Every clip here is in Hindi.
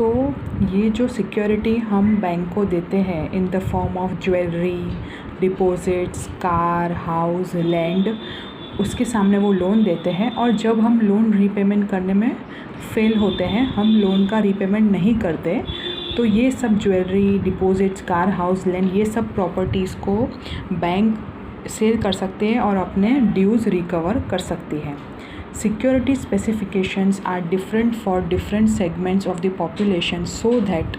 तो ये जो सिक्योरिटी हम बैंक को देते हैं in the form of jewellery, deposits, car, house, land, उसके सामने वो लोन देते हैं। और जब हम लोन रीपेमेंट करने में फेल होते हैं, हम लोन का रीपेमेंट नहीं करते, तो ये सब jewellery, deposits, car, house, land, ये सब प्रॉपर्टीज़ को बैंक सेल कर सकते हैं और अपने ड्यूज़ रिकवर कर सकती है। Security specifications are different for different segments of the population so that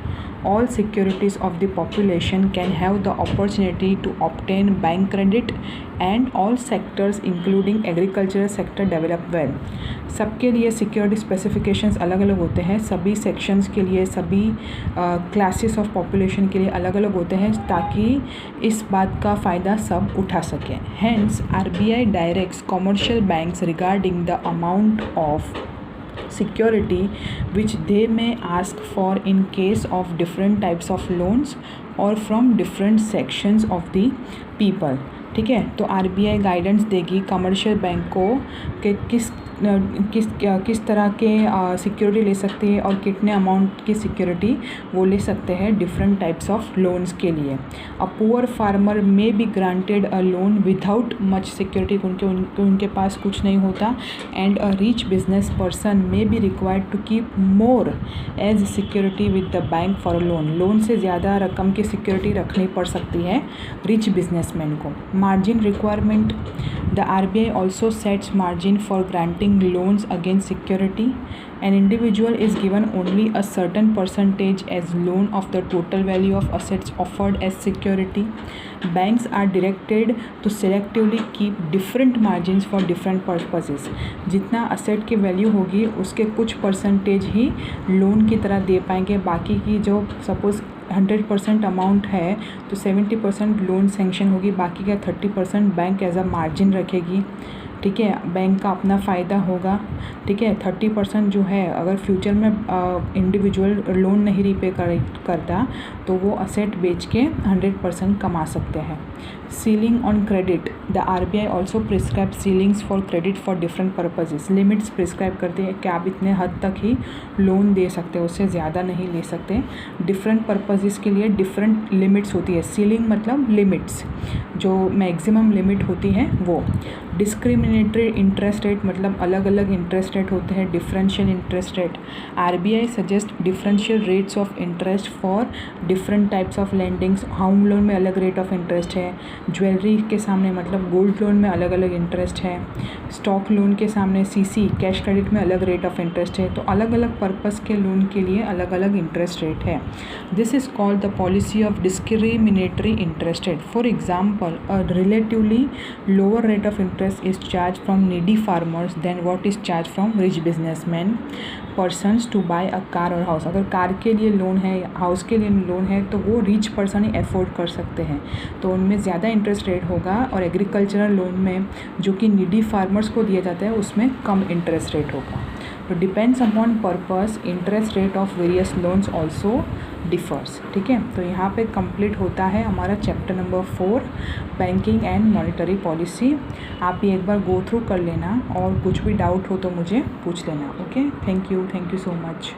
all securities of the population can have the opportunity to obtain bank credit and all sectors including agricultural sector develop well। सबके लिए सिक्योरिटी स्पेसिफिकेशंस अलग अलग होते हैं, सभी सेक्शंस के लिए, सभी क्लासेस ऑफ पॉपुलेशन के लिए अलग अलग होते हैं, ताकि इस बात का फ़ायदा सब उठा सकें। Hence, RBI directs commercial banks regarding the amount of security which they may ask for in case of different types of loans or from different sections of the people। ठीक है, तो RBI गाइडेंस देगी कमर्शियल बैंक को कि किस तरह के सिक्योरिटी ले सकती है और कितने अमाउंट की सिक्योरिटी वो ले सकते हैं डिफरेंट टाइप्स ऑफ लोन्स के लिए। A poor farmer may be granted a loan without much security, उनके पास कुछ नहीं होता। And a rich business person may be required to keep more as security with the bank for a loan से ज़्यादा रकम की सिक्योरिटी रखनी पड़ सकती है रिच बिजनेसमैन को। Margin requirement, the RBI also sets margin for granting loans against security। An individual is given only a certain percentage as loan of the total value of assets offered as security। Banks are directed to selectively keep different margins for different purposes। जितना asset की वैल्यू होगी उसके कुछ परसेंटेज ही लोन की तरह दे पाएंगे, बाकी की जो सपोज़ 100% अमाउंट है तो 70% लोन सेंक्शन होगी, बाकी का 30% बैंक एज अ मार्जिन रखेगी। ठीक है, बैंक का अपना फ़ायदा होगा। ठीक है, 30% जो है अगर फ्यूचर में इंडिविजुअल लोन नहीं रीपे करता तो वो असेट बेच के 100% कमा सकते हैं। Ceiling on credit, the RBI also prescribe ceilings for credit for different purposes. Limits prescribe करते हैं कि आप इतने हद तक ही लोन दे सकते हो, उससे ज़्यादा नहीं ले सकते। डिफरेंट पर्पजेज़ के लिए डिफरेंट लिमिट्स होती है। सीलिंग मतलब लिमिट्स, जो मैक्सिमम लिमिट होती है वो। डिस्क्रिमिनेटरी इंटरेस्ट रेट मतलब अलग अलग इंटरेस्ट रेट होते हैं। Differential interest rate, RBI suggest differential rates of interest for different types of lendings. Home loan में अलग रेट ऑफ इंटरेस्ट है, ज्वेलरी के सामने मतलब गोल्ड लोन में अलग अलग इंटरेस्ट है, स्टॉक लोन के सामने CC कैश क्रेडिट में अलग रेट ऑफ इंटरेस्ट है। तो अलग अलग पर्पस के लोन के लिए अलग अलग इंटरेस्ट रेट है। This is called the policy of discriminatory interest rate. For example, a relatively lower rate of interest is charged from needy farmers than what is charged from rich businessmen persons to buy a car or house। अगर कार के लिए लोन है, हाउस के लिए लोन है, तो वो रिच पर्सन ही अफोर्ड कर सकते हैं, तो उनमें ज़्यादा इंटरेस्ट रेट होगा। और एग्रीकल्चरल लोन में जो कि नीडी फार्मर्स को दिया जाता है उसमें कम इंटरेस्ट रेट होगा। तो depends upon purpose interest rate of various loans also differs. ठीक है, तो यहाँ पे कंप्लीट होता है हमारा chapter number 4 banking and monetary policy. आप ये एक बार गो थ्रू कर लेना और कुछ भी डाउट हो तो मुझे पूछ लेना। Okay, thank you so much.